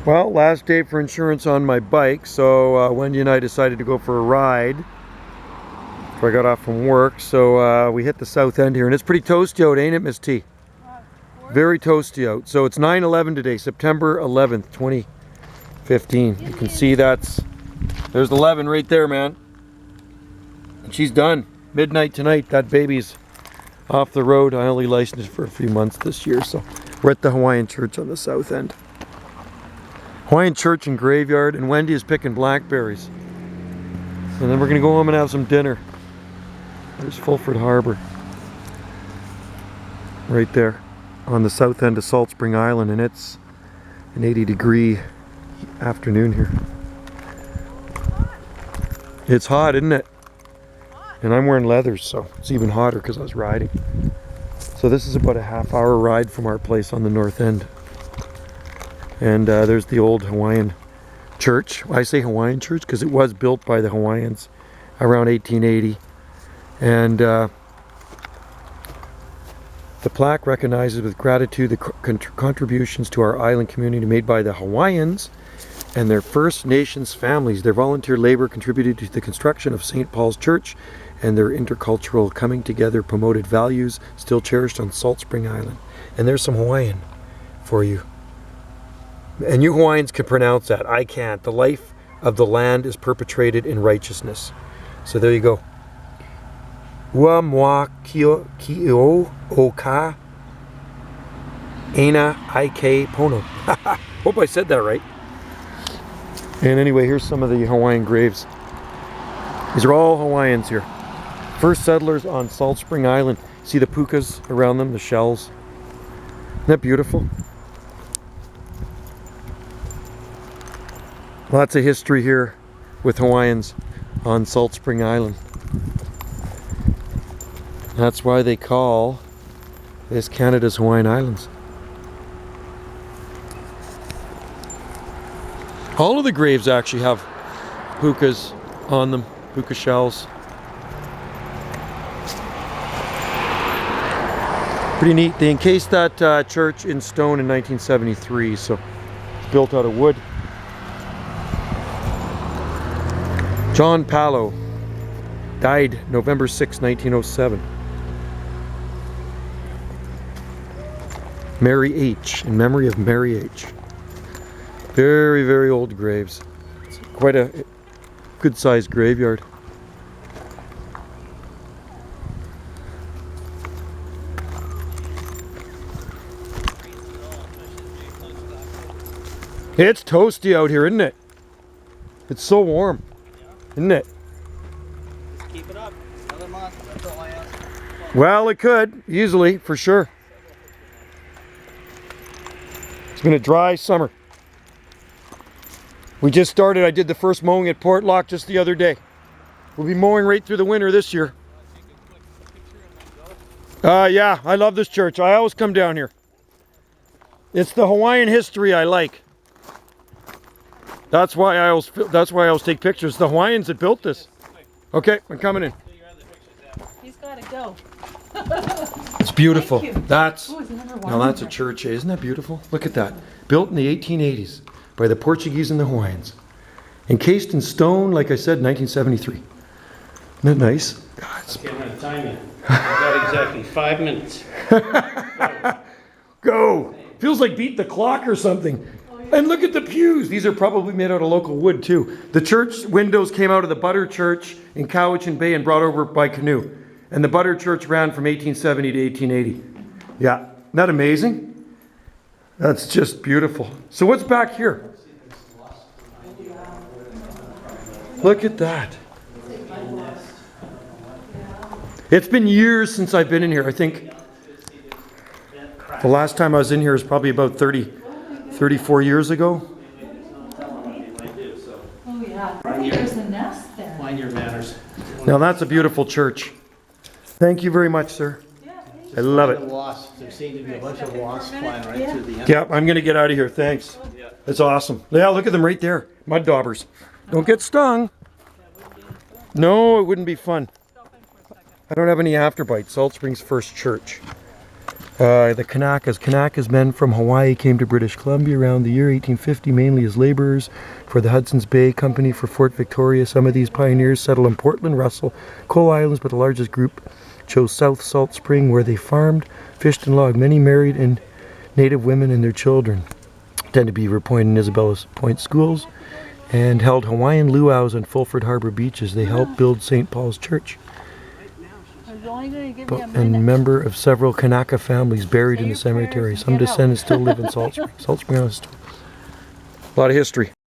Well, last day for insurance on my bike, so Wendy and I decided to go for a ride before I got off from work. So we hit the south end here, and it's pretty toasty out, ain't it, Miss T? Very toasty out. So it's 9/11 today, September 11th, 2015. You can see there's 11 right there, man. And she's done. Midnight tonight, that baby's off the road. I only licensed for a few months this year, so we're at the Hawaiian church on the south end. Hawaiian church and graveyard, and Wendy is picking blackberries. And then we're gonna go home and have some dinner. There's Fulford Harbor. Right there on the south end of Salt Spring Island, and it's an 80-degree afternoon here. It's hot, isn't it? And I'm wearing leathers, so it's even hotter because I was riding. So this is about a half-hour ride from our place on the north end. And there's the old Hawaiian church. I say Hawaiian church because it was built by the Hawaiians around 1880. And the plaque recognizes with gratitude the contributions to our island community made by the Hawaiians and their First Nations families. Their volunteer labor contributed to the construction of St. Paul's Church, and their intercultural coming together promoted values still cherished on Salt Spring Island. And there's some Hawaiian for you. And you Hawaiians can pronounce that. I can't. The life of the land is perpetrated in righteousness. So there you go. Ua moa kio o ka ena ike pono. Hope I said that right. And anyway, here's some of the Hawaiian graves. These are all Hawaiians here. First settlers on Salt Spring Island. See the pukas around them, the shells. Isn't that beautiful? Lots of history here with Hawaiians on Salt Spring Island. That's why they call this Canada's Hawaiian Islands. All of the graves actually have pukas on them, puka shells. Pretty neat. They encased that church in stone in 1973, so it's built out of wood. John Palo died November 6, 1907. Mary H, in memory of Mary H. Very, very old graves. It's quite a good-sized graveyard. It's toasty out here, isn't it? It's so warm, isn't it? Keep it up. Another month. That's all I ask. Well, it could, easily, for sure. It's been a dry summer. We just started. I did the first mowing at Portlock just the other day. We'll be mowing right through the winter this year. Yeah, I love this church. I always come down here. It's the Hawaiian history I like. That's why I always take pictures. The Hawaiians that built this. Okay, I'm coming in. He's got to go. It's beautiful. Thank you. Now that's a church, eh? Isn't that beautiful? Look at that. Built in the 1880s by the Portuguese and the Hawaiians. Encased in stone, like I said, 1973. Isn't that nice? God, Okay, I'm going to time you. I've got exactly 5 minutes. Go! Feels like beat the clock or something. And look at the pews. These are probably made out of local wood too. The church windows came out of the Butter Church in Cowichan Bay and brought over by canoe. And the Butter Church ran from 1870 to 1880. Yeah, isn't that amazing? That's just beautiful. So what's back here? Look at that. It's been years since I've been in here. I think the last time I was in here is probably about 34 years ago. Oh yeah, I think there's a nest there. Mind your manners. Now that's a beautiful church. Thank you very much, sir. Yeah, thank you. I love The it. wasps. There seem to be a bunch of wasps flying right through the end. Yeah, I'm gonna get out of here. Thanks. That's awesome. Yeah, look at them right there. Mud daubers. Don't get stung. No, it wouldn't be fun. I don't have any afterbite. Salt Springs First Church. The Kanakas men from Hawaii came to British Columbia around the year 1850, mainly as laborers for the Hudson's Bay Company for Fort Victoria. Some of these pioneers settled in Portland, Russell, Coal Islands, but the largest group chose South Salt Spring, where they farmed, fished, and logged. Many married and native women and their children attended Beaver Point and Isabella's Point schools and held Hawaiian luau's on Fulford Harbor beaches. They helped build St. Paul's Church. I was only going to give you a And minute. member of several Kanaka families buried in the cemetery. Some descendants still live in Salt Spring. Salt Spring has a lot of history.